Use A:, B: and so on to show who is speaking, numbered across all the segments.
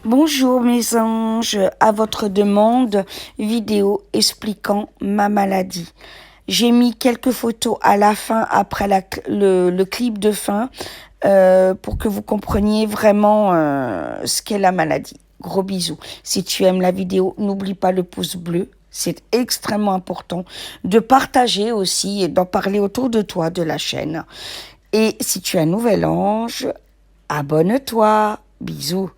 A: Bonjour mes anges, à votre demande, vidéo expliquant ma maladie. J'ai mis quelques photos à la fin, après le clip de fin, pour que vous compreniez vraiment ce qu'est la maladie. Gros bisous. Si tu aimes la vidéo, n'oublie pas le pouce bleu. C'est extrêmement important de partager aussi et d'en parler autour de toi, de la chaîne. Et si tu es un nouvel ange, abonne-toi. Bisous.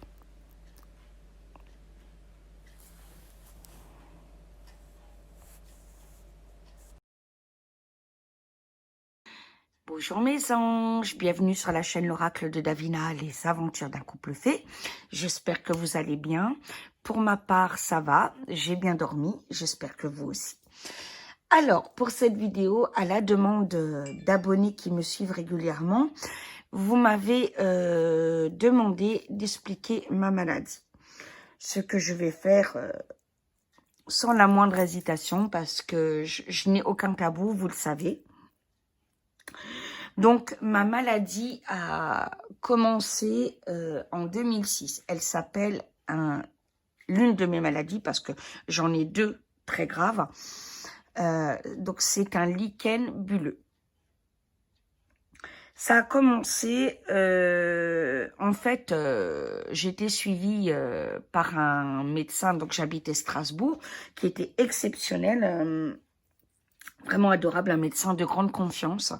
A: Bonjour mes anges, bienvenue sur la chaîne L'Oracle de Davina, les aventures d'un couple fait. J'espère que vous allez bien. Pour ma part, ça va, j'ai bien dormi, j'espère que vous aussi. Alors, pour cette vidéo, à la demande d'abonnés qui me suivent régulièrement, vous m'avez demandé d'expliquer ma maladie. Ce que je vais faire sans la moindre hésitation parce que je n'ai aucun tabou, vous le savez. Donc, ma maladie a commencé en 2006. Elle s'appelle l'une de mes maladies, parce que j'en ai deux très graves. Donc, c'est un lichen bulleux. Ça a commencé, en fait, j'ai été suivie par un médecin, donc j'habitais Strasbourg, qui était exceptionnel. Vraiment adorable, un médecin de grande confiance.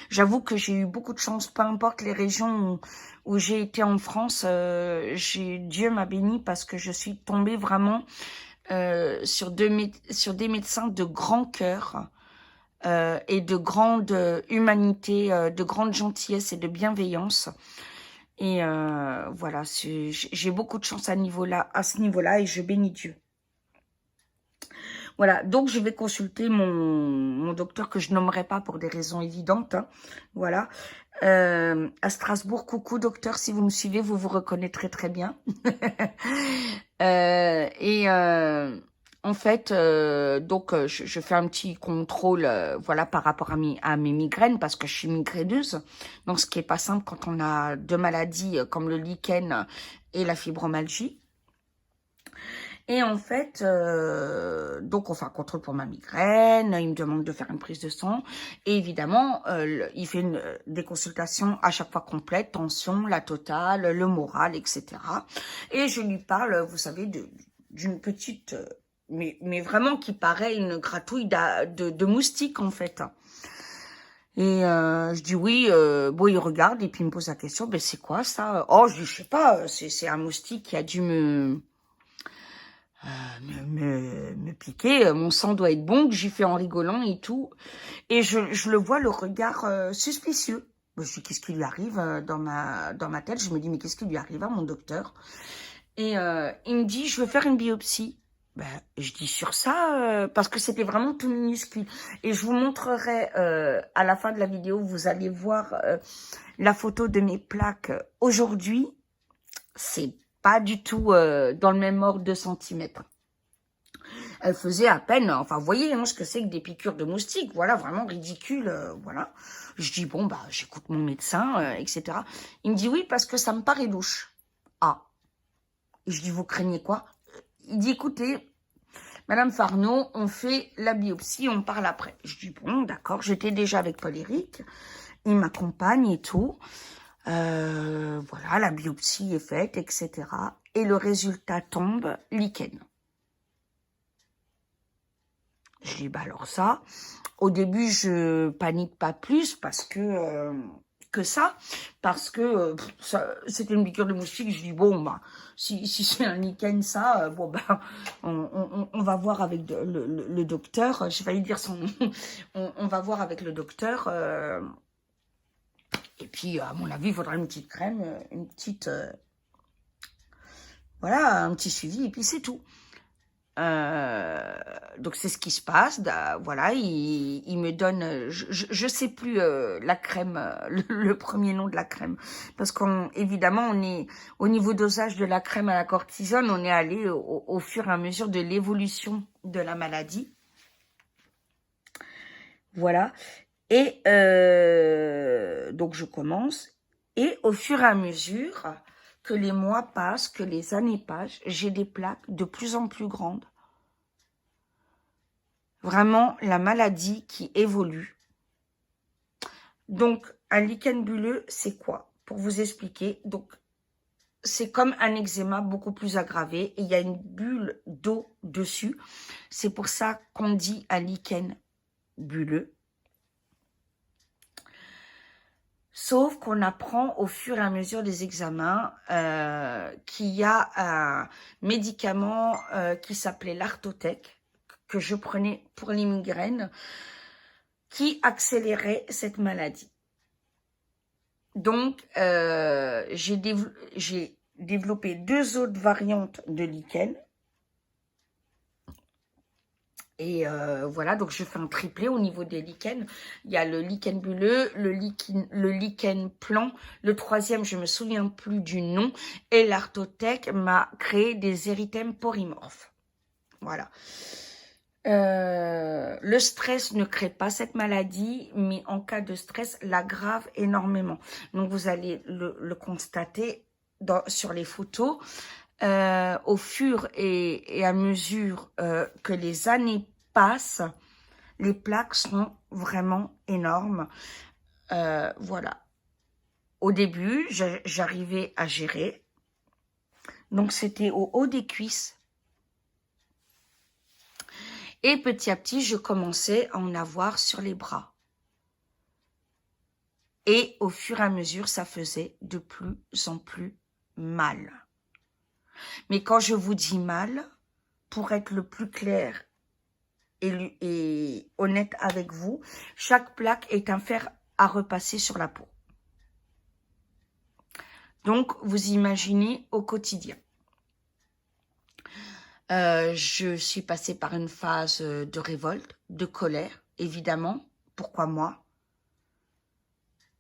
A: J'avoue que j'ai eu beaucoup de chance, peu importe les régions où j'ai été en France, Dieu m'a béni parce que je suis tombée vraiment sur des médecins de grand cœur et de grande humanité, de grande gentillesse et de bienveillance. Et voilà, j'ai beaucoup de chance à ce niveau-là, et je bénis Dieu. Voilà, donc je vais consulter mon docteur que je nommerai pas pour des raisons évidentes. Hein. Voilà. À Strasbourg, coucou docteur, si vous me suivez, vous vous reconnaîtrez très bien. En fait, donc je fais un petit contrôle, voilà, par rapport à mes migraines, parce que je suis migraineuse. Donc ce qui est pas simple quand on a deux maladies comme le lichen et la fibromyalgie. Et en fait, donc on fait un contrôle pour ma migraine, il me demande de faire une prise de sang. Et évidemment, il fait des consultations à chaque fois complètes, tension, la totale, le moral, etc. Et je lui parle, vous savez, d'une petite, mais vraiment qui paraît une gratouille de moustique en fait. Et je dis oui, bon il regarde et puis il me pose la question, ben c'est quoi ça? Oh je dis je sais pas, c'est un moustique qui a dû me piquer, mon sang doit être bon, que j'ai fait en rigolant et tout. Et je le vois, le regard suspicieux. Je me dis, qu'est-ce qui lui arrive dans ma tête? Je me dis, mais qu'est-ce qui lui arrive à mon docteur? Et il me dit, je veux faire une biopsie. Ben, je dis sur ça, parce que c'était vraiment tout minuscule. Et je vous montrerai à la fin de la vidéo, vous allez voir la photo de mes plaques aujourd'hui. C'est pas du tout dans le même ordre de centimètres. Elle faisait à peine, enfin, vous voyez hein, ce que c'est que des piqûres de moustiques, voilà, vraiment ridicule, voilà. Je dis, bon, bah, j'écoute mon médecin, etc. Il me dit, oui, parce que ça me paraît louche. Ah. Et je dis, vous craignez quoi? Il dit, écoutez, Madame Farneau, on fait la biopsie, on parle après. Je dis, bon, d'accord, j'étais déjà avec Paul-Éric, il m'accompagne et tout. Voilà, la biopsie est faite, etc. Et le résultat tombe, lichen. Je dis, bah alors ça, au début, je panique pas plus parce que ça, parce que c'était une piqûre de moustique. Je dis, bon, bah, si c'est un lichen, ça, bon, bah, on va voir avec le docteur. J'ai failli dire son nom. On va voir avec le docteur. Et puis, à mon avis, il faudra une petite crème, une petite... voilà, un petit suivi, et puis c'est tout. Donc c'est ce qui se passe. Voilà, il me donne, je sais plus la crème, le premier nom de la crème, parce qu'évidemment on est au niveau dosage de la crème à la cortisone, on est allé au fur et à mesure de l'évolution de la maladie. Voilà, et donc je commence, et au fur et à mesure, que les mois passent, que les années passent, j'ai des plaques de plus en plus grandes. Vraiment, la maladie qui évolue. Donc, un lichen bulleux, c'est quoi? Pour vous expliquer, donc, c'est comme un eczéma beaucoup plus aggravé et il y a une bulle d'eau dessus. C'est pour ça qu'on dit un lichen bulleux. Sauf qu'on apprend au fur et à mesure des examens qu'il y a un médicament qui s'appelait l'Artotec, que je prenais pour les migraines, qui accélérait cette maladie. Donc, j'ai développé 2 autres variantes de lichen. Et voilà, donc je fais un triplé au niveau des lichens. Il y a le lichen bulleux, le lichen plan. Le troisième, je me souviens plus du nom. Et l'Artotec m'a créé des érythèmes polymorphes. Voilà. Le stress ne crée pas cette maladie, mais en cas de stress, l'aggrave énormément. Donc, vous allez le constater sur les photos. Au fur et à mesure que les années passent, les plaques sont vraiment énormes. Voilà. Au début, j'arrivais à gérer. Donc, c'était au haut des cuisses. Et petit à petit, je commençais à en avoir sur les bras. Et au fur et à mesure, ça faisait de plus en plus mal. Mais quand je vous dis mal, pour être le plus clair et honnête avec vous, chaque plaque est un fer à repasser sur la peau. Donc, vous imaginez au quotidien. Je suis passée par une phase de révolte, de colère, évidemment. Pourquoi moi?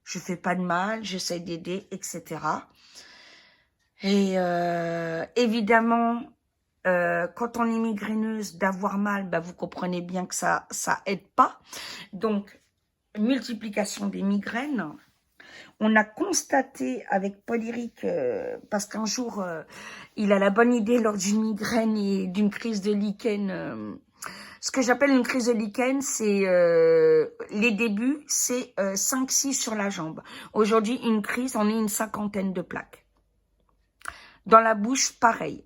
A: Je fais pas de mal, j'essaie d'aider, etc. Et évidemment, quand on est migraineuse, d'avoir mal, bah, vous comprenez bien que ça aide pas. Donc, multiplication des migraines. On a constaté avec Paul-Éric, parce qu'un jour, il a la bonne idée lors d'une migraine et d'une crise de lichen. Ce que j'appelle une crise de lichen, c'est les débuts, c'est 5-6 sur la jambe. Aujourd'hui, une crise, on est une 50aine de plaques. Dans la bouche, pareil.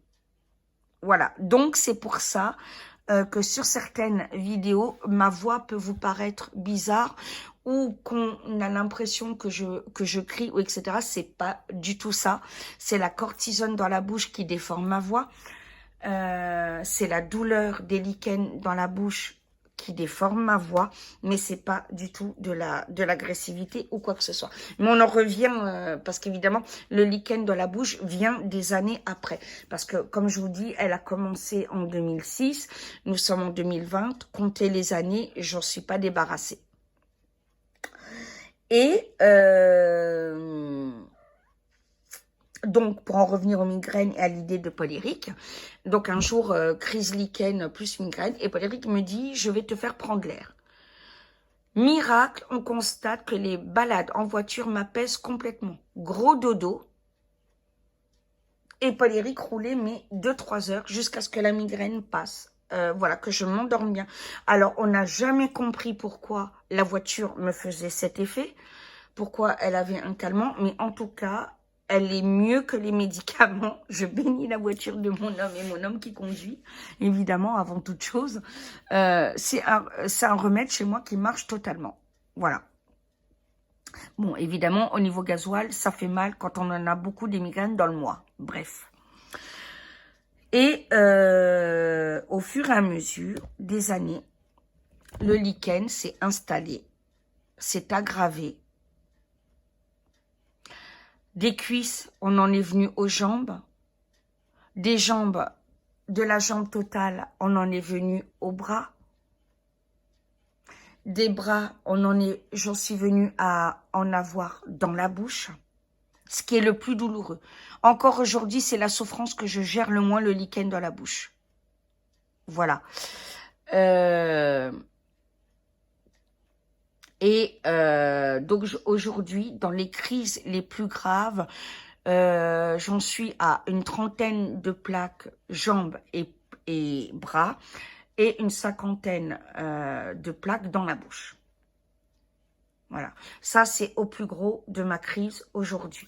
A: Voilà, donc c'est pour ça que sur certaines vidéos, ma voix peut vous paraître bizarre ou qu'on a l'impression que je crie, ou etc. C'est pas du tout ça. C'est la cortisone dans la bouche qui déforme ma voix. C'est la douleur des lichens dans la bouche qui déforme ma voix, mais c'est pas du tout de l'agressivité ou quoi que ce soit. Mais on en revient, parce qu'évidemment, le lichen dans la bouche vient des années après. Parce que, comme je vous dis, elle a commencé en 2006, nous sommes en 2020, comptez les années, j'en suis pas débarrassée. Et donc, pour en revenir aux migraines et à l'idée de Paul-Éric, donc un jour, crise lichen plus migraine, et Paul-Éric me dit, je vais te faire prendre l'air. Miracle, on constate que les balades en voiture m'apaisent complètement. Gros dodo. Et Paul-Éric roulait, mais 2-3 heures jusqu'à ce que la migraine passe. Voilà, que je m'endorme bien. Alors, on n'a jamais compris pourquoi la voiture me faisait cet effet, pourquoi elle avait un calmant, mais en tout cas, elle est mieux que les médicaments. Je bénis la voiture de mon homme et mon homme qui conduit, évidemment, avant toute chose. C'est un remède chez moi qui marche totalement. Voilà. Bon, évidemment, au niveau gasoil, ça fait mal quand on en a beaucoup des migraines dans le mois. Bref. Et au fur et à mesure des années, le lichen s'est installé, s'est aggravé. Des cuisses, on en est venu aux jambes. Des jambes, de la jambe totale, on en est venu aux bras. Des bras, j'en suis venue à en avoir dans la bouche. Ce qui est le plus douloureux. Encore aujourd'hui, c'est la souffrance que je gère le moins, le lichen dans la bouche. Voilà. Et donc aujourd'hui, dans les crises les plus graves, J'en suis à une trentaine de plaques jambes et bras et une cinquantaine de plaques dans la bouche. Voilà. Ça, c'est au plus gros de ma crise aujourd'hui.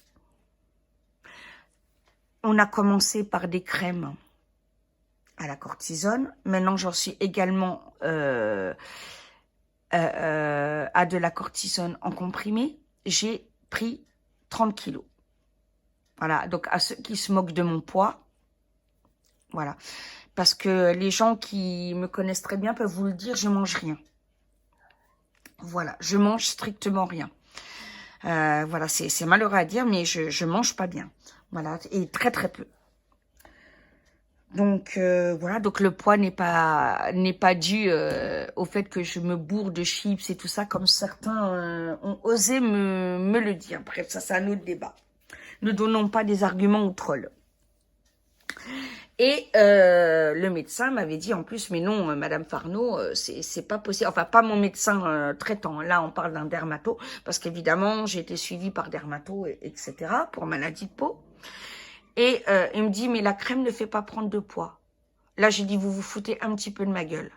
A: On a commencé par des crèmes à la cortisone. Maintenant, j'en suis également à de la cortisone en comprimé. J'ai pris 30 kilos. Voilà, donc à ceux qui se moquent de mon poids, voilà. Parce que les gens qui me connaissent très bien peuvent vous le dire, je mange rien. Voilà, je mange strictement rien. Voilà, c'est malheureux à dire, mais je mange pas bien. Voilà, et très très peu. Donc voilà, donc le poids n'est pas dû au fait que je me bourre de chips et tout ça, comme certains ont osé me le dire. Bref, ça c'est un autre débat. Ne donnons pas des arguments aux trolls. Et le médecin m'avait dit en plus, mais non, Madame Farneau, c'est pas possible. Enfin, pas mon médecin traitant. Là, on parle d'un dermato, parce qu'évidemment, j'ai été suivie par dermato, etc., pour maladie de peau. Et il me dit, mais la crème ne fait pas prendre de poids. Là, j'ai dit, vous vous foutez un petit peu de ma gueule.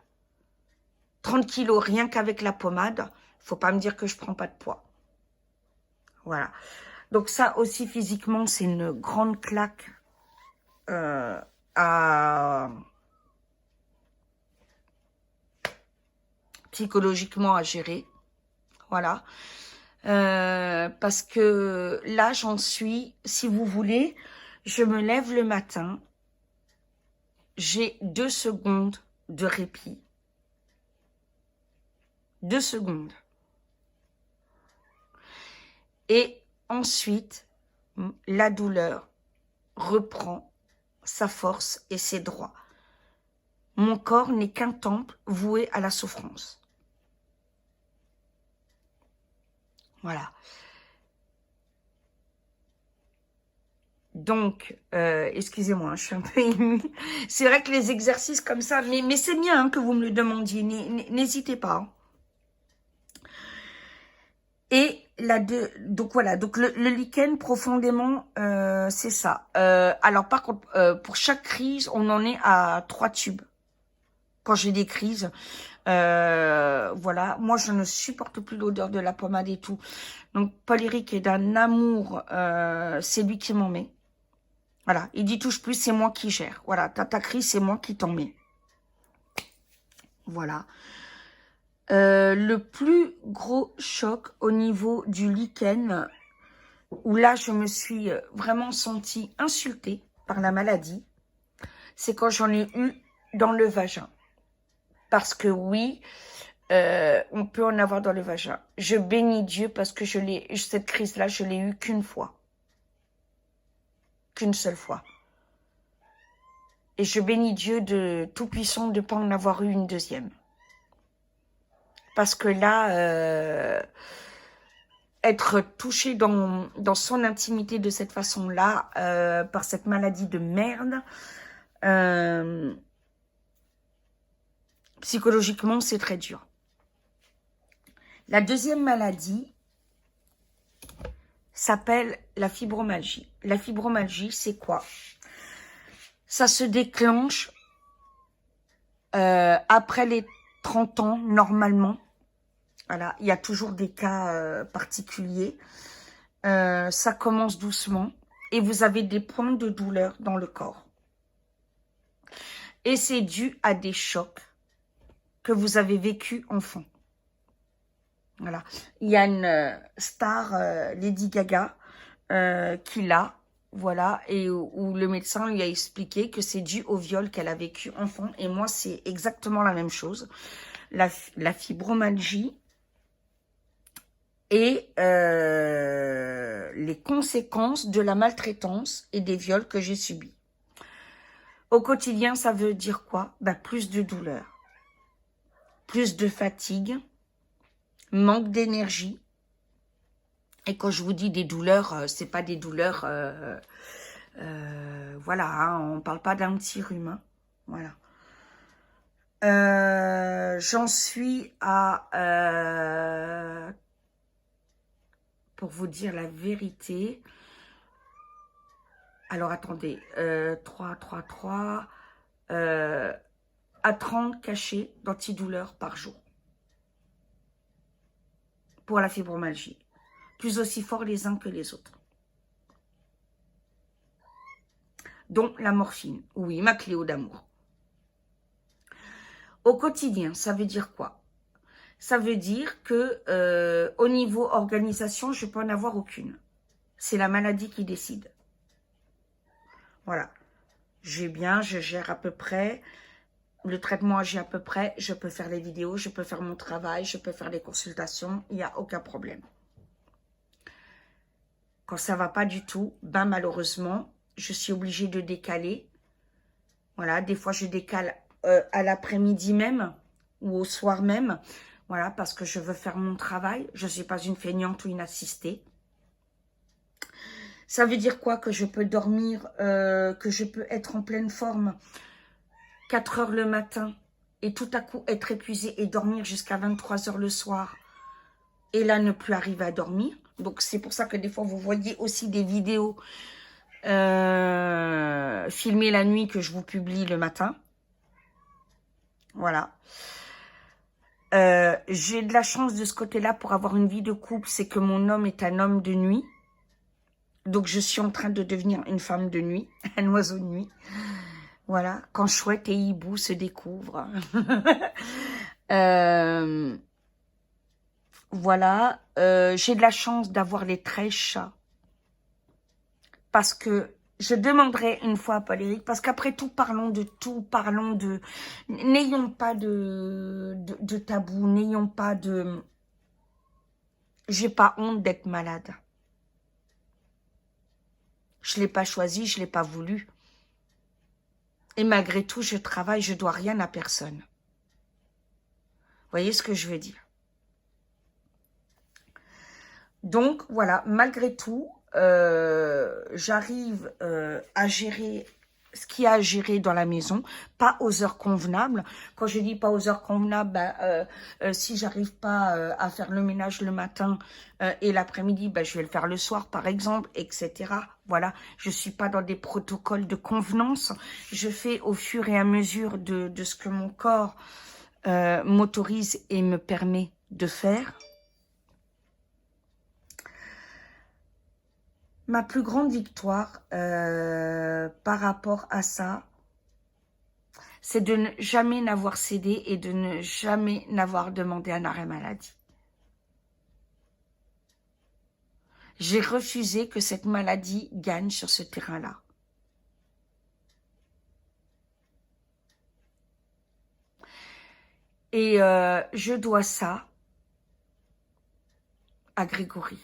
A: 30 kilos, rien qu'avec la pommade, faut pas me dire que je prends pas de poids. Voilà. Donc ça aussi, physiquement, c'est une grande claque psychologiquement à gérer. Voilà. Parce que là, j'en suis, si vous voulez, je me lève le matin, j'ai 2 secondes de répit. 2 secondes. Et ensuite, la douleur reprend sa force et ses droits. Mon corps n'est qu'un temple voué à la souffrance. Voilà. Donc, excusez-moi, je suis un peu émue. C'est vrai que les exercices comme ça, mais c'est bien que vous me le demandiez, n'hésitez pas. Et donc voilà, donc le lichen profondément, c'est ça. Alors par contre, pour chaque crise, on en est à 3 tubes. Quand j'ai des crises, voilà, moi je ne supporte plus l'odeur de la pommade et tout. Donc Paul-Éric est d'un amour, c'est lui qui m'en met. Voilà, il dit touche plus, c'est moi qui gère. Voilà, ta crise, c'est moi qui t'en mets. Voilà. Le plus gros choc au niveau du lichen, où là je me suis vraiment sentie insultée par la maladie, c'est quand j'en ai eu dans le vagin. Parce que oui, on peut en avoir dans le vagin. Je bénis Dieu parce que cette crise-là, je l'ai eue qu'une fois. Qu'une seule fois. Et je bénis Dieu de Tout-Puissant de ne pas en avoir eu une deuxième. Parce que là, être touché dans son intimité de cette façon-là, par cette maladie de merde, psychologiquement, c'est très dur. La deuxième maladie s'appelle la fibromyalgie. La fibromyalgie, c'est quoi? Ça se déclenche après les 30 ans, normalement. Voilà, il y a toujours des cas particuliers. Ça commence doucement et vous avez des points de douleur dans le corps. Et c'est dû à des chocs que vous avez vécu enfant. Voilà. Il y a une star, Lady Gaga, qui l'a, voilà, et où le médecin lui a expliqué que c'est dû au viol qu'elle a vécu enfant. Et moi, c'est exactement la même chose. La fibromyalgie et les conséquences de la maltraitance et des viols que j'ai subis. Au quotidien, ça veut dire quoi? Ben, plus de douleur, plus de fatigue, manque d'énergie. Et quand je vous dis des douleurs, c'est pas des douleurs, voilà, hein, on parle pas d'un petit rhume, hein, voilà. J'en suis à, pour vous dire la vérité, Alors, attendez. 3, 3, 3. À 30 cachets d'antidouleurs par jour. Pour la fibromyalgie. Plus aussi forts les uns que les autres. Dont la morphine. Oui, ma Cléo d'amour. Au quotidien, ça veut dire quoi? Ça veut dire que au niveau organisation, je peux en avoir aucune. C'est la maladie qui décide. Voilà. J'ai bien, je gère à peu près. Le traitement agit à peu près. Je peux faire les vidéos, je peux faire mon travail, je peux faire les consultations. Il n'y a aucun problème. Quand ça ne va pas du tout, ben malheureusement, je suis obligée de décaler. Voilà, des fois je décale à l'après-midi même ou au soir même. Voilà, parce que je veux faire mon travail. Je ne suis pas une feignante ou une assistée. Ça veut dire quoi? Que je peux dormir, que je peux être en pleine forme 4 heures le matin et tout à coup être épuisée et dormir jusqu'à 23 heures le soir et là ne plus arriver à dormir. Donc c'est pour ça que des fois vous voyez aussi des vidéos filmées la nuit que je vous publie le matin. Voilà. J'ai de la chance de ce côté-là pour avoir une vie de couple, c'est que mon homme est un homme de nuit. Donc je suis en train de devenir une femme de nuit, un oiseau de nuit. Voilà, quand Chouette et Hibou se découvrent. Voilà, j'ai de la chance d'avoir les 13 chats. Parce que je demanderai une fois à Paul-Éric, parce qu'après tout, parlons de... N'ayons pas de tabou, n'ayons pas de... J'ai pas honte d'être malade. Je ne l'ai pas choisi, je ne l'ai pas voulu. Et malgré tout, je travaille, je ne dois rien à personne. Vous voyez ce que je veux dire? Donc, voilà, malgré tout, j'arrive à gérer ce qu'il y a à gérer dans la maison, pas aux heures convenables. Quand je dis pas aux heures convenables, ben, si j'arrive pas à faire le ménage le matin et l'après-midi, ben, je vais le faire le soir, par exemple, etc. Voilà, je suis pas dans des protocoles de convenance. Je fais au fur et à mesure de ce que mon corps m'autorise et me permet de faire. Ma plus grande victoire par rapport à ça, c'est de ne jamais n'avoir cédé et de ne jamais n'avoir demandé un arrêt maladie. J'ai refusé que cette maladie gagne sur ce terrain-là. Et je dois ça à Grégory,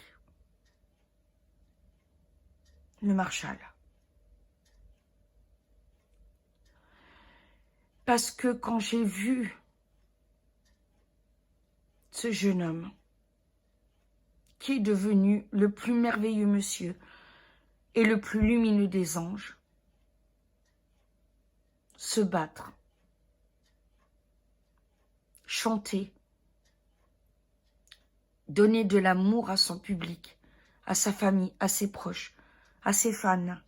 A: le Marshal. Parce que quand j'ai vu ce jeune homme, qui est devenu le plus merveilleux monsieur et le plus lumineux des anges, se battre, chanter, donner de l'amour à son public, à sa famille, à ses proches, à ses fans,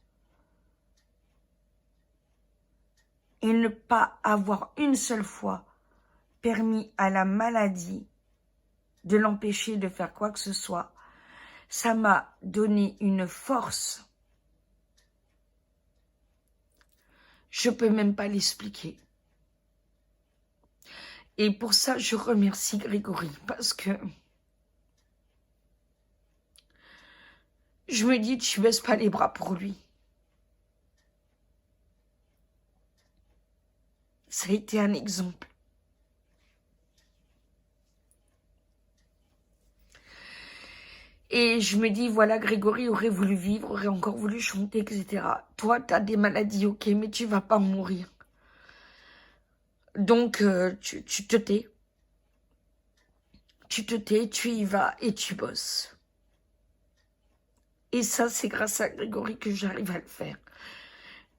A: et ne pas avoir une seule fois permis à la maladie de l'empêcher de faire quoi que ce soit, ça m'a donné une force. Je ne peux même pas l'expliquer. Et pour ça, je remercie Grégory, parce que je me dis, tu ne baisses pas les bras pour lui. Ça a été un exemple. Et je me dis, voilà, Grégory aurait voulu vivre, aurait encore voulu chanter, etc. Toi, tu as des maladies, ok, mais tu vas pas mourir. Donc, tu te tais. Tu te tais, tu y vas et tu bosses. Et ça, c'est grâce à Grégory que j'arrive à le faire.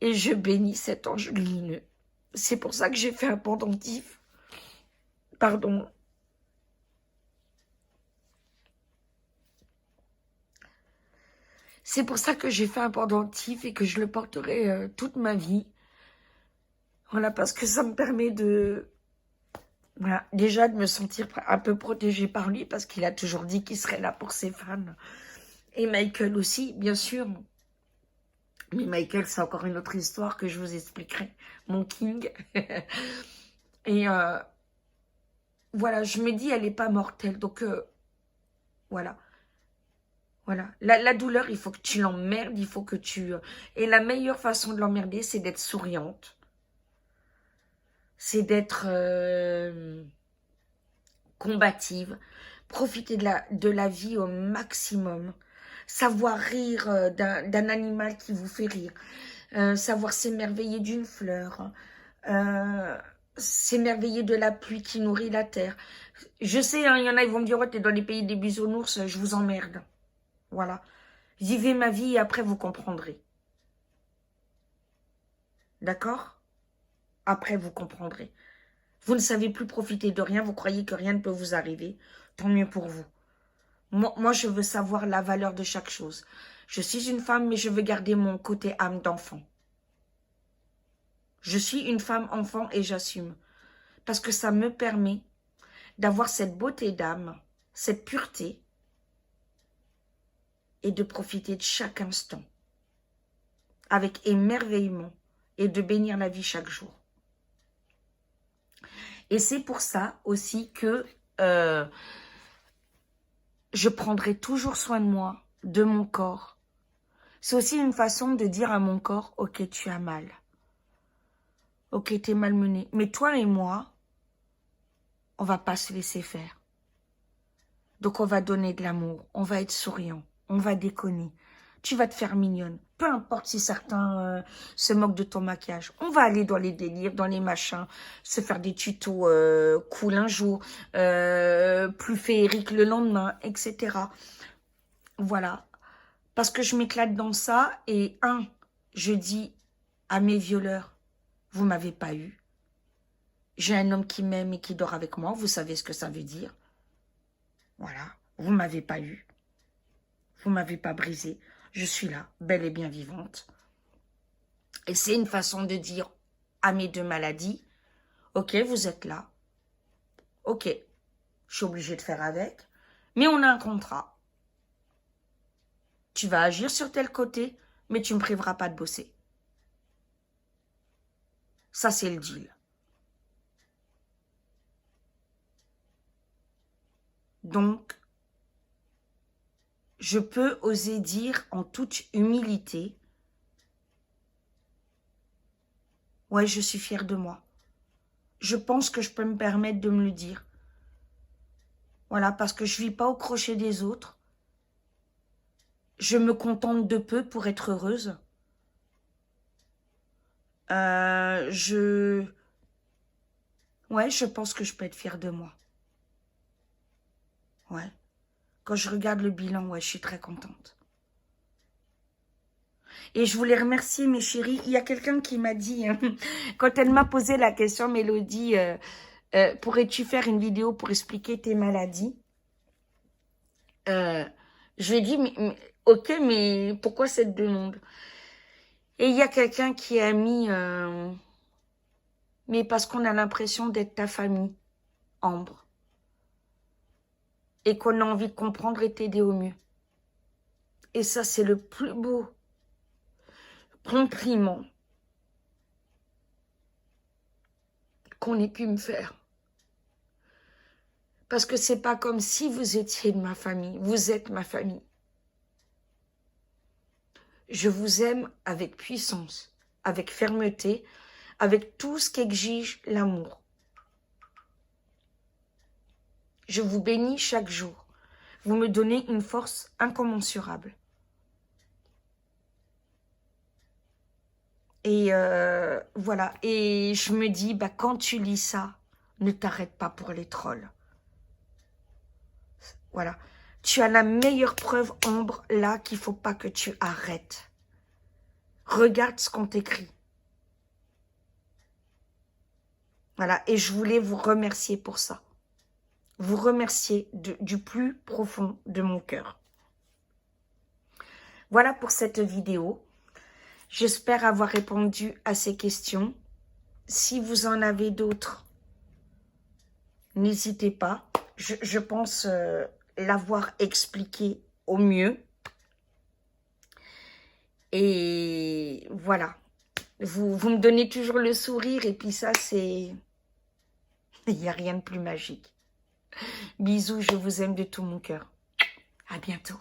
A: Et je bénis cet ange lumineux. C'est pour ça que j'ai fait un pendentif. Pardon. C'est pour ça que j'ai fait un pendentif et que je le porterai toute ma vie. Voilà, parce que ça me permet de... Voilà, déjà de me sentir un peu protégée par lui, parce qu'il a toujours dit qu'il serait là pour ses fans. Et Michael aussi, bien sûr. Mais Michael, c'est encore une autre histoire que je vous expliquerai. Mon king. Et voilà, je me dis, elle n'est pas mortelle. Donc, voilà. Voilà. La douleur, il faut que tu l'emmerdes, il faut que tu... Et la meilleure façon de l'emmerder, c'est d'être souriante. C'est d'être combative. Profiter de la vie au maximum. Savoir rire d'un animal qui vous fait rire. Savoir s'émerveiller d'une fleur. S'émerveiller de la pluie qui nourrit la terre. Je sais, hein, il y en a, ils vont me dire, ouais, t'es dans les pays des bisounours, je vous emmerde. Voilà. Vivez ma vie et après vous comprendrez. D'accord? Après vous comprendrez. Vous ne savez plus profiter de rien, vous croyez que rien ne peut vous arriver. Tant mieux pour vous. Moi, je veux savoir la valeur de chaque chose. Je suis une femme, mais je veux garder mon côté âme d'enfant. Je suis une femme enfant et j'assume. Parce que ça me permet d'avoir cette beauté d'âme, cette pureté, et de profiter de chaque instant avec émerveillement et de bénir la vie chaque jour. Et c'est pour ça aussi que je prendrai toujours soin de moi, de mon corps. C'est aussi une façon de dire à mon corps, ok, tu as mal. Ok, t'es malmené. Mais toi et moi, on va pas se laisser faire. Donc on va donner de l'amour, on va être souriant, on va déconner. Tu vas te faire mignonne. Peu importe si certains se moquent de ton maquillage. On va aller dans les délires, dans les machins, se faire des tutos cool un jour, plus féerique le lendemain, etc. Voilà. Parce que je m'éclate dans ça. Et je dis à mes violeurs, vous m'avez pas eu. J'ai un homme qui m'aime et qui dort avec moi. Vous savez ce que ça veut dire. Voilà. Vous m'avez pas eu. Vous m'avez pas brisé. Je suis là, belle et bien vivante. Et c'est une façon de dire à mes deux maladies, ok, vous êtes là. Ok, je suis obligée de faire avec. Mais on a un contrat. Tu vas agir sur tel côté, mais tu ne me priveras pas de bosser. Ça, c'est le deal. Donc, je peux oser dire en toute humilité, ouais, je suis fière de moi. Je pense que je peux me permettre de me le dire. Voilà, parce que je ne vis pas au crochet des autres. Je me contente de peu pour être heureuse. Ouais, je pense que je peux être fière de moi. Ouais. Quand je regarde le bilan, ouais, je suis très contente. Et je voulais remercier mes chéris. Il y a quelqu'un qui m'a dit, hein, quand elle m'a posé la question, Mélodie, pourrais-tu faire une vidéo pour expliquer tes maladies? Je lui ai dit, ok, mais pourquoi cette demande? Et il y a quelqu'un qui a mis, mais parce qu'on a l'impression d'être ta famille, Ambre. Et qu'on a envie de comprendre et t'aider au mieux. Et ça, c'est le plus beau compliment qu'on ait pu me faire. Parce que c'est pas comme si vous étiez de ma famille. Vous êtes ma famille. Je vous aime avec puissance, avec fermeté, avec tout ce qu'exige l'amour. Je vous bénis chaque jour. Vous me donnez une force incommensurable. Et voilà. Et je me dis, bah, quand tu lis ça, ne t'arrête pas pour les trolls. Voilà. Tu as la meilleure preuve, Ambre, là, qu'il ne faut pas que tu arrêtes. Regarde ce qu'on t'écrit. Voilà. Et je voulais vous remercier pour ça. Vous remercier du plus profond de mon cœur. Voilà pour cette vidéo. J'espère avoir répondu à ces questions. Si vous en avez d'autres, n'hésitez pas. Je pense l'avoir expliqué au mieux. Et voilà. Vous me donnez toujours le sourire et puis ça, c'est... Il n'y a rien de plus magique. Bisous, je vous aime de tout mon cœur. À bientôt.